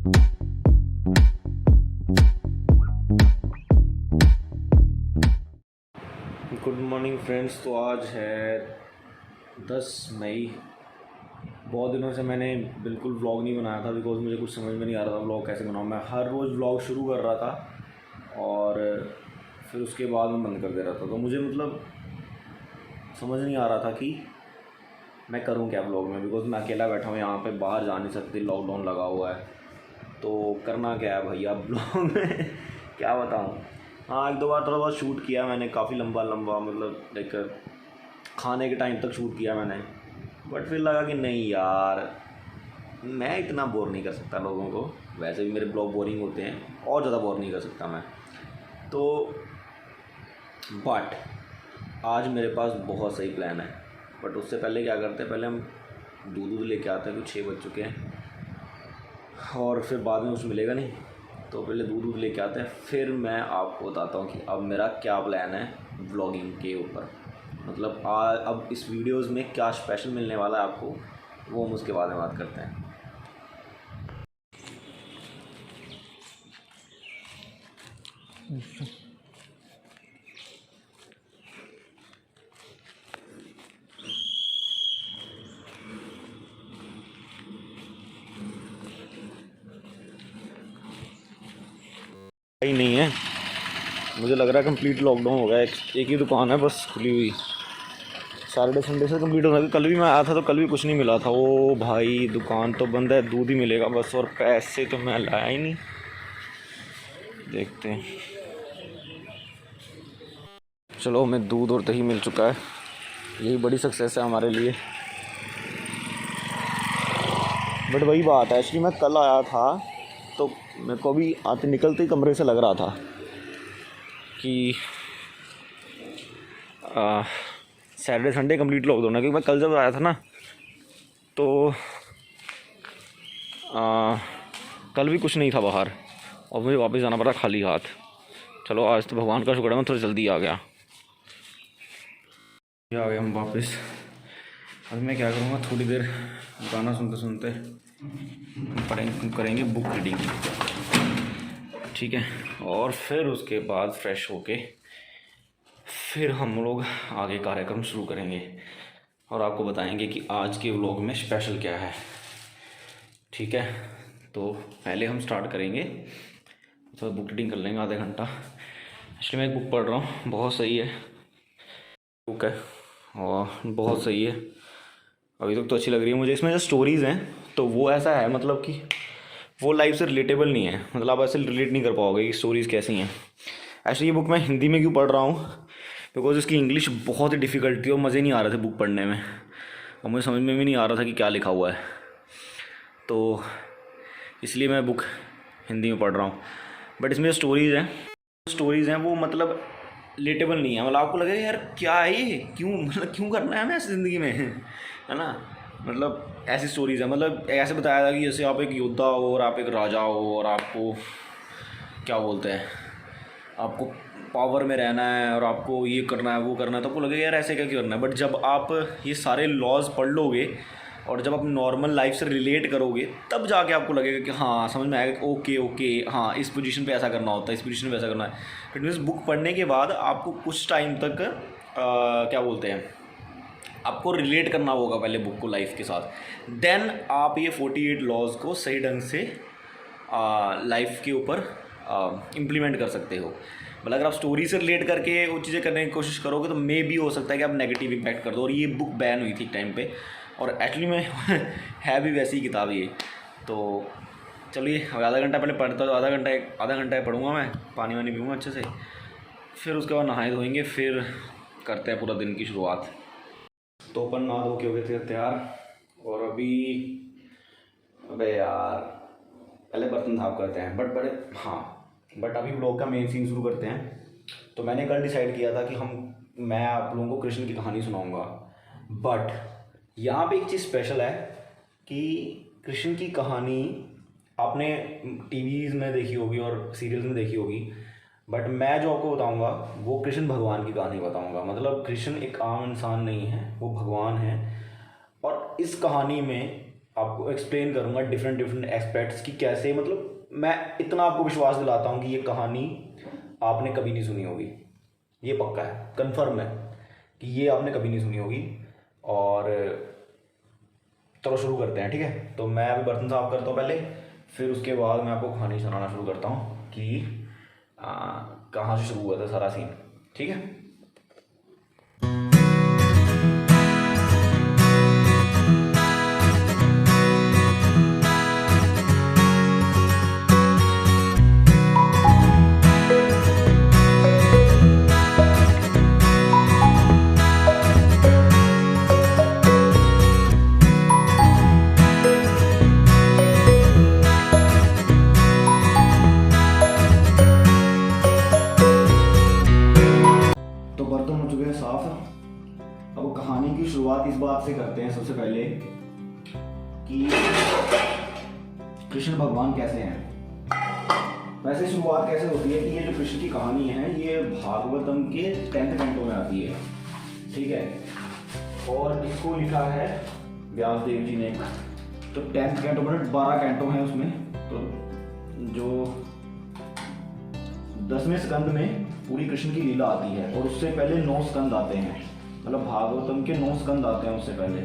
Good morning friends. तो आज है 10 मई। बहुत दिनों से मैंने बिल्कुल व्लॉग नहीं बनाया था बिकॉज मुझे कुछ समझ में नहीं आ रहा था व्लॉग कैसे बनाऊँ। मैं हर रोज़ व्लॉग शुरू कर रहा था और फिर उसके बाद मैं बंद कर दे रहा था। तो मुझे समझ नहीं आ रहा था कि मैं करूँ क्या व्लॉग में, बिकॉज मैं अकेला बैठा हूँ यहाँ पे, बाहर जा नहीं सकती, लॉकडाउन लगा हुआ है। तो करना क्या है भैया व्लॉग में क्या बताऊँ। हाँ, एक दो बार थोड़ा बहुत शूट किया मैंने, काफ़ी लंबा मतलब लाइक खाने के टाइम तक शूट किया मैंने, बट फिर लगा कि नहीं यार, मैं इतना बोर नहीं कर सकता लोगों को। वैसे भी मेरे ब्लॉग बोरिंग होते हैं, और ज़्यादा बोर नहीं कर सकता मैं। तो बट आज मेरे पास बहुत सही प्लान है। बट उससे पहले क्या करते हैं, पहले हम दूध लेके आते हैं, कुछ 6 बज चुके हैं और फिर बाद में कुछ मिलेगा नहीं। तो पहले दूध लेके आते हैं, फिर मैं आपको बताता हूँ कि अब मेरा क्या प्लान है व्लॉगिंग के ऊपर। मतलब अब इस वीडियोस में क्या स्पेशल मिलने वाला है आपको, वो हम उसके बाद में बात करते हैं। ही नहीं है, मुझे लग रहा है कंप्लीट लॉकडाउन हो गया। एक ही दुकान है बस खुली हुई, सैटरडे संडे से कंप्लीट हो गया। कल भी मैं आया था तो कल भी कुछ नहीं मिला था। ओ भाई, दुकान तो बंद है, दूध ही मिलेगा बस, और पैसे तो मैं लाया ही नहीं। देखते हैं, चलो हमें दूध और दही मिल चुका है, यही बड़ी सक्सेस है हमारे लिए। बट वही बात है, एक्चुअली मैं कल आया था तो मेरे को अभी आते निकलते ही कमरे से लग रहा था कि सैटरडे संडे कंप्लीट लॉकडाउन है। क्योंकि मैं कल जब आया था ना तो कल भी कुछ नहीं था बाहर और मुझे वापस जाना पड़ा खाली हाथ। चलो आज तो भगवान का शुक्र है मैं थोड़ा जल्दी आ गया हम वापस। अभी मैं क्या करूँगा, थोड़ी देर गाना सुनते सुनते करेंगे बुक रीडिंग, ठीक है। और फिर उसके बाद फ्रेश होके फिर हम लोग आगे कार्यक्रम शुरू करेंगे और आपको बताएंगे कि आज के व्लॉग में स्पेशल क्या है, ठीक है। तो पहले हम स्टार्ट करेंगे, तो बुक रीडिंग कर लेंगे आधे घंटा। एक्चुअली मैं एक बुक पढ़ रहा हूँ, बहुत सही है बुक है और बहुत सही है, अभी तक तो अच्छी लग रही है मुझे। इसमें जो स्टोरीज़ हैं तो वो ऐसा है मतलब कि वो लाइफ से रिलेटेबल नहीं है, मतलब आप ऐसे रिलेट नहीं कर पाओगे कि स्टोरीज़ कैसी हैं। एक्चुअली ये बुक मैं हिंदी में क्यों पढ़ रहा हूँ, बिकॉज इसकी इंग्लिश बहुत ही डिफ़िकल्ट थी और मज़े नहीं आ रहे थे बुक पढ़ने में, और मुझे समझ में भी नहीं आ रहा था कि क्या लिखा हुआ है, तो इसलिए मैं बुक हिंदी में पढ़ रहा हूँ। बट इसमें स्टोरीज़ हैं वो मतलब रिलेटेबल नहीं है, मतलब आपको लगेगा यार क्या है ये, क्यों करना है हमें ऐसी ज़िंदगी में, है ना। मतलब ऐसी स्टोरीज़ है, मतलब ऐसे बताया था कि जैसे आप एक योद्धा हो और आप एक राजा हो और आपको क्या बोलते हैं, आपको पावर में रहना है और आपको ये करना है वो करना है, तो आपको लगेगा यार ऐसे क्या क्यों करना है। बट जब आप ये सारे लॉज पढ़ लोगे और जब आप नॉर्मल लाइफ से रिलेट करोगे तब जाके आपको लगेगा कि हाँ समझ में आएगा, ओके ओके हाँ इस पोजीशन पे ऐसा करना होता है, इस पोजीशन पे ऐसा करना है। इट मीन्स बुक पढ़ने के बाद आपको कुछ टाइम तक क्या बोलते हैं, आपको रिलेट करना होगा पहले बुक को लाइफ के साथ, देन आप ये 48 लॉज को सही ढंग से लाइफ के ऊपर इम्प्लीमेंट कर सकते हो। मतलब अगर आप स्टोरी से रिलेट करके वो चीज़ें करने की कोशिश करोगे तो मे भी हो सकता है कि आप नेगेटिव इम्पैक्ट कर दो। और ये बुक बैन हुई थी एक टाइम पे, और एक्चुअली में है भी वैसी ही किताब ये। तो चलिए अब आधा घंटा पहले पढ़ता तो आधा घंटा पढ़ूँगा मैं, पानी वानी पीऊँगा अच्छे से, फिर उसके बाद नहाए धोएंगे, फिर करते हैं पूरा दिन की शुरुआत। तो अपन नहा धो के हो गए थे तैयार, और अबे यार पहले बर्तन साफ करते हैं, बट अभी व्लॉग का मेन सीन शुरू करते हैं। तो मैंने कल डिसाइड किया था कि मैं आप लोगों को कृष्ण की कहानी सुनाऊंगा, बट यहाँ पे एक चीज़ स्पेशल है कि कृष्ण की कहानी आपने टीवीज़ में देखी होगी और सीरियल्स में देखी होगी, बट मैं जो आपको बताऊंगा वो कृष्ण भगवान की कहानी बताऊंगा। मतलब कृष्ण एक आम इंसान नहीं है, वो भगवान है। और इस कहानी में आपको एक्सप्लेन करूँगा डिफरेंट डिफरेंट एस्पेक्ट्स की कैसे, मतलब मैं इतना आपको विश्वास दिलाता हूँ कि ये कहानी आपने कभी नहीं सुनी होगी, ये पक्का है, कंफर्म है कि ये आपने कभी नहीं सुनी होगी। और चलो शुरू करते हैं, ठीक है। तो मैं अभी बर्तन साफ करता हूँ पहले, फिर उसके बाद मैं आपको कहानी सुनाना शुरू करता हूँ कि कहाँ से शुरू हुआ था सारा सीन, ठीक है। तो बर्तन हो चुके हैं साफ। अब कहानी की शुरुआत इस बात से करते हैं सबसे पहले कि कृष्ण भगवान कैसे हैं। वैसे शुरुआत कैसे होती है कि ये जो कृष्ण की कहानी है ये भागवतम के 10th कैंटो में आती है, ठीक है। और इसको लिखा है व्यास देव जी ने। तो 10th कैंटो में 12 कैंटो हैं उसमें। तो जो 10वें स्कंद में पूरी कृष्ण की लीला आती है और उससे पहले 9 स्कंद आते हैं, मतलब भागवतम के 9 स्कंद आते हैं उससे पहले।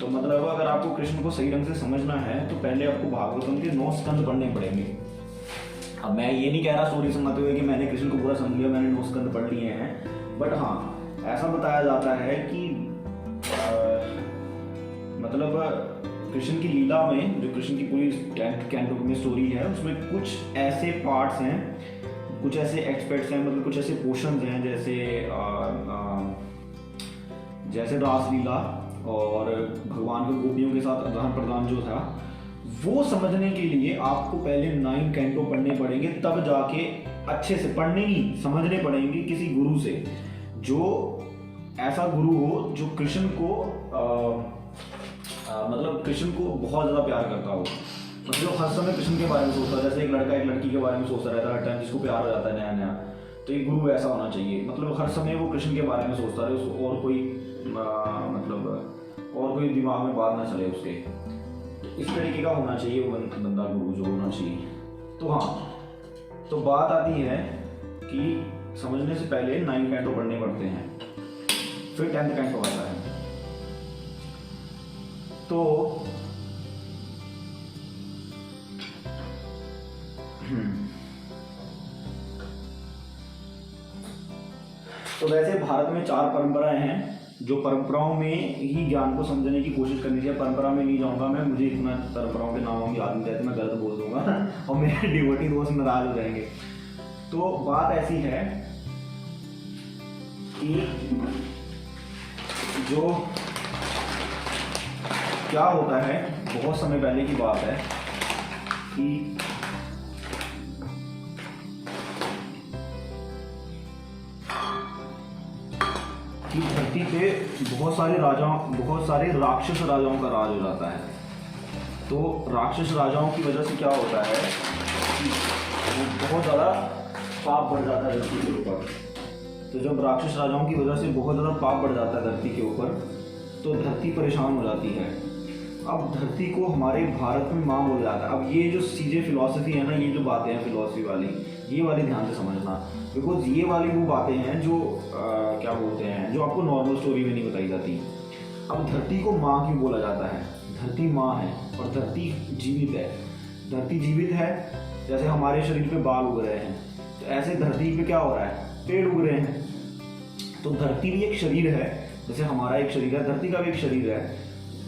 तो मतलब अगर आपको कृष्ण को सही ढंग से समझना है तो पहले आपको भागवतम के 9 स्कंद पढ़ने पड़ेंगे। अब मैं ये नहीं कह रहा स्टोरी सुनाते हुए कि मैंने कृष्ण को पूरा समझ लिया, मैंने 9 स्कंद पढ़ लिए हैं, बट हाँ ऐसा बताया जाता है कि मतलब कृष्ण की लीला में जो कृष्ण की पूरी 10th कैंटो में स्टोरी है उसमें कुछ ऐसे पार्ट्स हैं, कुछ ऐसे एक्सपेक्ट्स हैं, मतलब कुछ ऐसे पोर्शंस हैं जैसे रासलीला और भगवान के गोपियों के साथ आदान प्रदान जो था वो समझने के लिए आपको पहले 9 कैंटो पढ़ने पड़ेंगे, तब जाके अच्छे से पढ़ने नहीं समझने पड़ेंगे किसी गुरु से, जो ऐसा गुरु हो जो कृष्ण को मतलब कृष्ण को बहुत ज़्यादा प्यार करता हो, मतलब हर समय कृष्ण के बारे में सोचता है। जैसे एक लड़का एक लड़की के बारे में सोचता रहता है हर टाइम, जिसको प्यार हो जाता है नया नया, तो एक गुरु ऐसा होना चाहिए, मतलब हर समय वो कृष्ण के बारे में सोचता रहे, उसको और कोई मतलब और कोई दिमाग में बात ना चले उसके। तो इस तरीके का होना चाहिए वो बंदा, गुरु जो होना चाहिए। तो हाँ, तो बात आती है कि समझने से पहले 9 कैंटो पढ़ने पड़ते हैं, फिर 10th कैंटो आता है। तो वैसे भारत में 4 परंपराएं हैं, जो परंपराओं में ही ज्ञान को समझने की कोशिश करनी चाहिए। परंपरा में नहीं जाऊंगा मैं, मुझे इतना परंपराओं के नामों की याद नहीं रहती, मैं गलत बोल दूंगा और मेरे डिवोटी दोस्त नाराज हो जाएंगे। तो बात ऐसी है कि जो क्या होता है, बहुत समय पहले की बात है कि धरती पे बहुत सारे राक्षस राजाओं का राज हो जाता है। तो राक्षस राजाओं की वजह से क्या होता है कि वो बहुत ज़्यादा पाप बढ़ जाता है धरती के ऊपर। तो जब राक्षस राजाओं की वजह से बहुत ज़्यादा पाप बढ़ जाता है धरती के ऊपर, तो धरती परेशान हो जाती है। अब धरती को हमारे भारत में माँ बोला जाता है। अब ये जो चीज़ें फिलॉसफी है ना, ये जो बातें हैं फिलॉसफी वाली, ये वाली ध्यान से समझना, बिकॉज ये वाली वो बातें हैं जो क्या बोलते हैं, जो आपको नॉर्मल स्टोरी में नहीं बताई जाती। अब धरती को माँ क्यों बोला जाता है? धरती माँ है और धरती जीवित है। धरती जीवित है, जैसे हमारे शरीर पे बाल उग रहे हैं, तो ऐसे धरती पे क्या हो रहा है, पेड़ उग रहे हैं। तो धरती भी एक शरीर है, जैसे हमारा एक शरीर है, धरती का भी एक शरीर है,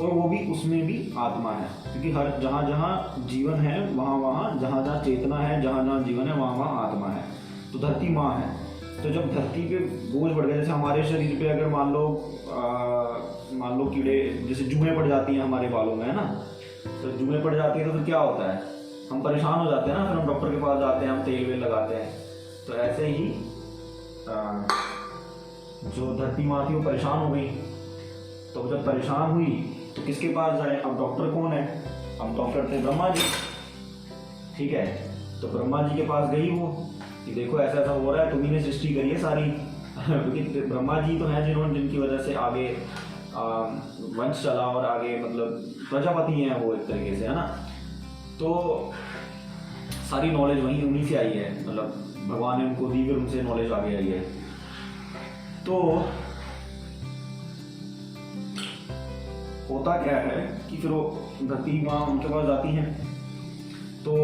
और वो भी, उसमें भी आत्मा है, क्योंकि हर जहाँ जहाँ जीवन है वहाँ वहाँ, जहाँ जहाँ चेतना है, जहाँ जहाँ जीवन है वहाँ वहाँ आत्मा है। तो धरती माँ है। तो जब धरती पे बोझ बढ़ गया, जैसे हमारे शरीर पे अगर मान लो कीड़े, जैसे जुएँ पड़ जाती हैं हमारे बालों में, है ना, तो जुएँ पड़ जाती है तो फिर क्या होता है, हम परेशान हो जाते हैं ना, फिर हम डॉक्टर के पास जाते हैं, हम तेल वेल लगाते हैं। तो ऐसे ही जो धरती माँ थी वो परेशान हो गई। तो जब परेशान हुई तो किसके पास जाए? अब डॉक्टर कौन है? अब डॉक्टर थे ब्रह्मा जी, ठीक है। तो ब्रह्मा जी के पास गई वो कि देखो ऐसा ऐसा हो रहा है, तुम्ही ने सृष्टि करी है सारी क्योंकि ब्रह्मा जी तो हैं जिन्होंने, जिनकी वजह से आगे वंश चला और आगे मतलब प्रजापति हैं वो एक तरीके से, है ना। तो सारी नॉलेज वहीं उन्हीं से आई है, मतलब भगवान ने उनको दी, फिर उनसे नॉलेज आगे आई है। तो होता क्या है कि फिर वो धरती माँ उनके पास जाती हैं, तो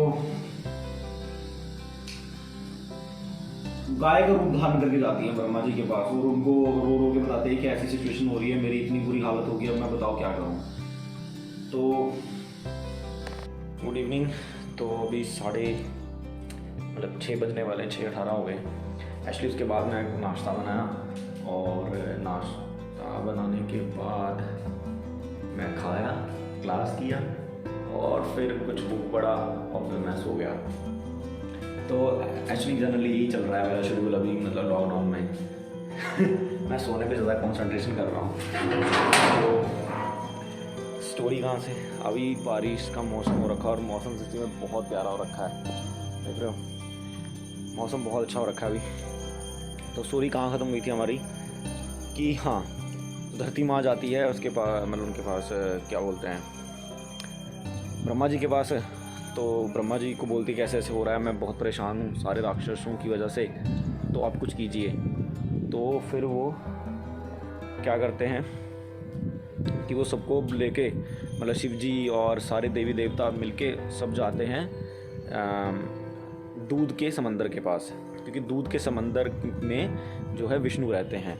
गाय का रूप धारण करके जाती हैं ब्रह्मा जी के पास, और उनको रो रो के बताते हैं कि ऐसी सिचुएशन हो रही है, मेरी इतनी बुरी हालत हो गई, अब मैं बताओ क्या करूँ। तो गुड इवनिंग। तो अभी 6 बजने वाले हैं, 6:18 हो गए। एक्चुअली उसके बाद मैं नाश्ता बनाया, और नाश्ता बनाने के बाद मैं खाया, क्लास किया, और फिर कुछ बुक पढ़ा, और फिर मैं सो गया। तो एक्चुअली जनरली यही चल रहा है मेरा शेड्यूल अभी, मतलब लॉकडाउन में मैं सोने पे ज़्यादा कंसंट्रेशन कर रहा हूँ। तो स्टोरी कहाँ से, अभी बारिश का मौसम हो रखा है, और मौसम सच्ची में बहुत प्यारा हो रखा है, देख रहे हो, मौसम बहुत अच्छा हो रखा है अभी। तो स्टोरी कहाँ ख़त्म हुई थी हमारी कि हाँ, धरती माँ जाती है उसके पास, मतलब उनके पास क्या बोलते हैं, ब्रह्मा जी के पास। तो ब्रह्मा जी को बोलती कि ऐसे ऐसे हो रहा है, मैं बहुत परेशान हूँ सारे राक्षसों की वजह से, तो आप कुछ कीजिए। तो फिर वो क्या करते हैं कि वो सबको लेके, मतलब शिव जी और सारे देवी देवता मिलके सब जाते हैं दूध के समंदर के पास, क्योंकि दूध के समंदर में जो है विष्णु रहते हैं,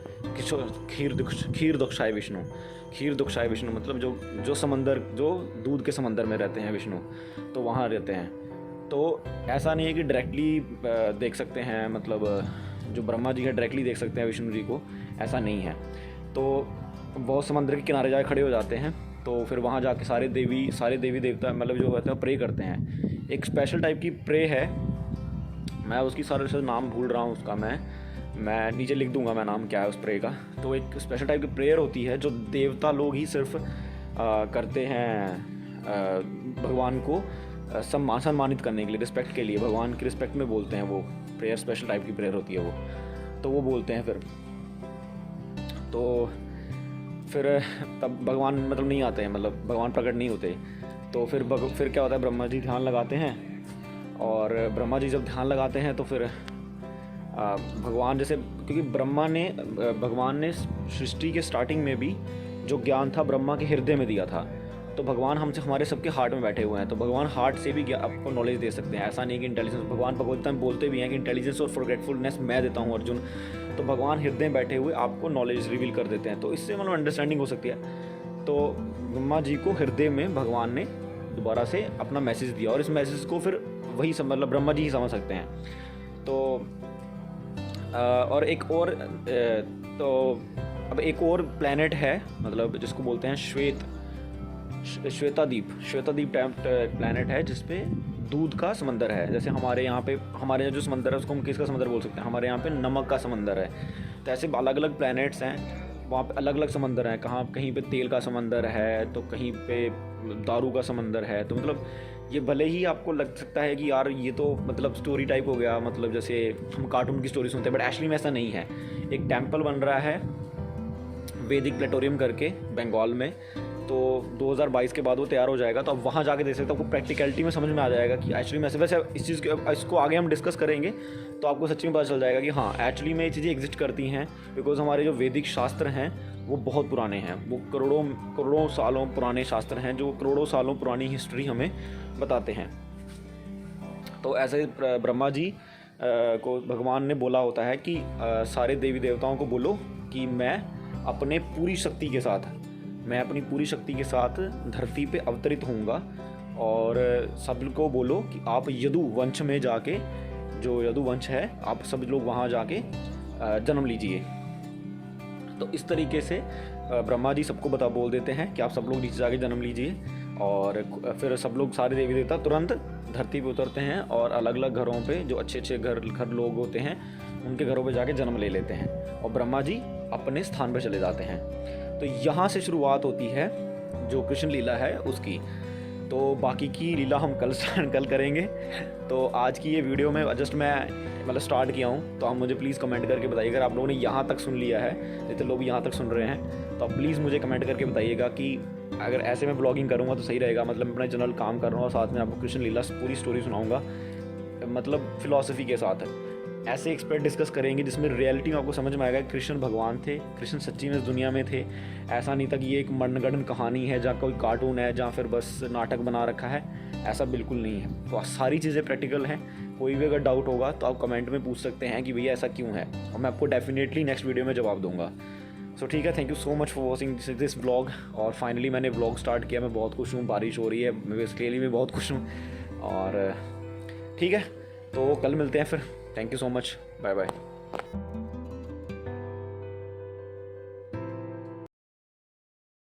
खीर दुक्षाय विष्णु। खीर दुक्षाय विष्णु मतलब जो समंदर, जो दूध के समंदर में रहते हैं विष्णु, तो वहाँ रहते हैं। तो ऐसा नहीं है कि डायरेक्टली देख सकते हैं, मतलब जो ब्रह्मा जी है डायरेक्टली देख सकते हैं विष्णु जी को, ऐसा नहीं है। तो बहुत समंदर के किनारे जाके खड़े हो जाते हैं, तो फिर वहाँ जाके सारे देवी देवता मतलब जो होते हैं प्रे करते हैं। एक स्पेशल टाइप की प्रे है, मैं उसकी सारे से नाम भूल रहा हूँ उसका, मैं नीचे लिख दूंगा मैं नाम क्या है उस प्रे का। तो एक स्पेशल टाइप की प्रेयर होती है जो देवता लोग ही सिर्फ करते हैं भगवान को सम्मानित करने के लिए, रिस्पेक्ट के लिए, भगवान की रिस्पेक्ट में बोलते हैं वो प्रेयर, स्पेशल टाइप की प्रेयर होती है वो, तो वो बोलते हैं। फिर तब भगवान मतलब नहीं आते हैं, मतलब भगवान प्रकट नहीं होते। तो फिर क्या होता है, ब्रह्मा जी ध्यान लगाते हैं, और ब्रह्मा जी जब ध्यान लगाते हैं तो फिर भगवान जैसे, क्योंकि भगवान ने सृष्टि के स्टार्टिंग में भी जो ज्ञान था ब्रह्मा के हृदय में दिया था, तो भगवान हमसे हमारे सबके हार्ट में बैठे हुए हैं, तो भगवान हार्ट से भी आपको नॉलेज दे सकते हैं। ऐसा नहीं कि इंटेलिजेंस, भगवान भगवद्गीता में बोलते भी हैं कि इंटेलिजेंस और फॉरगेटफुलनेस मैं देता हूँ अर्जुन, तो भगवान हृदय में बैठे हुए आपको नॉलेज रिवील कर देते हैं, तो इससे मतलब अंडरस्टैंडिंग हो सकती है। तो ब्रह्मा जी को हृदय में भगवान ने दोबारा से अपना मैसेज दिया, और इस मैसेज को फिर वही मतलब ब्रह्मा जी ही समझ सकते हैं। तो और एक और तो अब एक और प्लैनेट है, मतलब जिसको बोलते हैं श्वेतादीप टाइप प्लैनेट है, जिसपे दूध का समंदर है। जैसे हमारे यहाँ जो समंदर है उसको हम किसका समंदर बोल सकते हैं, हमारे यहाँ पे नमक का समंदर है। तो ऐसे अलग अलग प्लैनेट्स हैं, वहाँ पे अलग अलग समंदर हैं, कहीं पे तेल का समंदर है, तो कहीं पे दारू का समंदर है। तो मतलब ये भले ही आपको लग सकता है कि यार ये तो मतलब स्टोरी टाइप हो गया, मतलब जैसे हम कार्टून की स्टोरी सुनते हैं, बट एक्चुअली में ऐसा नहीं है। एक टेम्पल बन रहा है वैदिक प्लेटोरियम करके बंगाल में, तो 2022 के बाद वो तैयार हो जाएगा, तो आप वहाँ जाके देख सकते हो, आपको प्रैक्टिकलिटी में समझ में आ जाएगा कि एक्चुअली में वैसे इस चीज़ इसको आगे हम डिस्कस करेंगे, तो आपको सच्ची में पता चल जाएगा कि हाँ एक्चुअली में ये चीज़ें एग्जिस्ट करती हैं। बिकॉज हमारे जो वैदिक शास्त्र हैं वो बहुत पुराने हैं, वो करोड़ों सालों पुराने शास्त्र हैं, जो करोड़ों सालों पुरानी हिस्ट्री हमें बताते हैं। तो ऐसे ब्रह्मा जी को भगवान ने बोला होता है कि सारे देवी देवताओं को बोलो कि मैं अपनी पूरी शक्ति के साथ धरती पे अवतरित होऊंगा, और सबको बोलो कि आप यदु वंश में जाके, जो यदु वंश है, आप सब लोग वहाँ जाके जन्म लीजिए। तो इस तरीके से ब्रह्मा जी सबको बोल देते हैं कि आप सब लोग नीचे जाके जन्म लीजिए, और फिर सब लोग, सारे देवी देवता तुरंत धरती पे उतरते हैं, और अलग अलग घरों पे जो अच्छे घर लोग होते हैं उनके घरों पे जाके जन्म ले लेते हैं, और ब्रह्मा जी अपने स्थान पे चले जाते हैं। तो यहाँ से शुरुआत होती है जो कृष्ण लीला है उसकी। तो बाकी की लीला हम कल करेंगे। तो आज की ये वीडियो में जस्ट मैं मतलब स्टार्ट किया हूँ, तो आप मुझे प्लीज़ कमेंट करके बताइए अगर आप लोगों ने यहाँ तक सुन लिया है, जितने लोग यहाँ तक सुन रहे हैं, तो आप प्लीज़ मुझे कमेंट करके बताइएगा कि अगर ऐसे मैं ब्लॉगिंग करूँगा तो सही रहेगा। मतलब मैं अपना जनरल काम कर रहा हूँ और साथ में आपको कृष्ण लीला पूरी स्टोरी सुनाऊँगा, मतलब फ़िलॉसफी के साथ। ऐसे एक्सपर्ट डिस्कस करेंगे जिसमें रियलिटी में आपको समझ में आएगा कि कृष्ण भगवान थे, कृष्ण सच्ची में इस दुनिया में थे। ऐसा नहीं था कि ये एक मनगढ़ंत कहानी है जहाँ कोई कार्टून है, जहाँ फिर बस नाटक बना रखा है, ऐसा बिल्कुल नहीं है। तो सारी चीज़ें प्रैक्टिकल हैं। कोई भी अगर डाउट होगा तो आप कमेंट में पूछ सकते हैं कि भैया ऐसा क्यों है, और मैं आपको डेफिनेटली नेक्स्ट वीडियो में जवाब दूंगा। सो ठीक है, thank you so much for watching this vlog. और फाइनली मैंने व्लॉग स्टार्ट किया, मैं बहुत खुश हूँ, बारिश हो रही है, मैं इसके लिए भी बहुत खुश हूँ। और ठीक है, तो कल मिलते हैं फिर। Thank you so much, bye bye.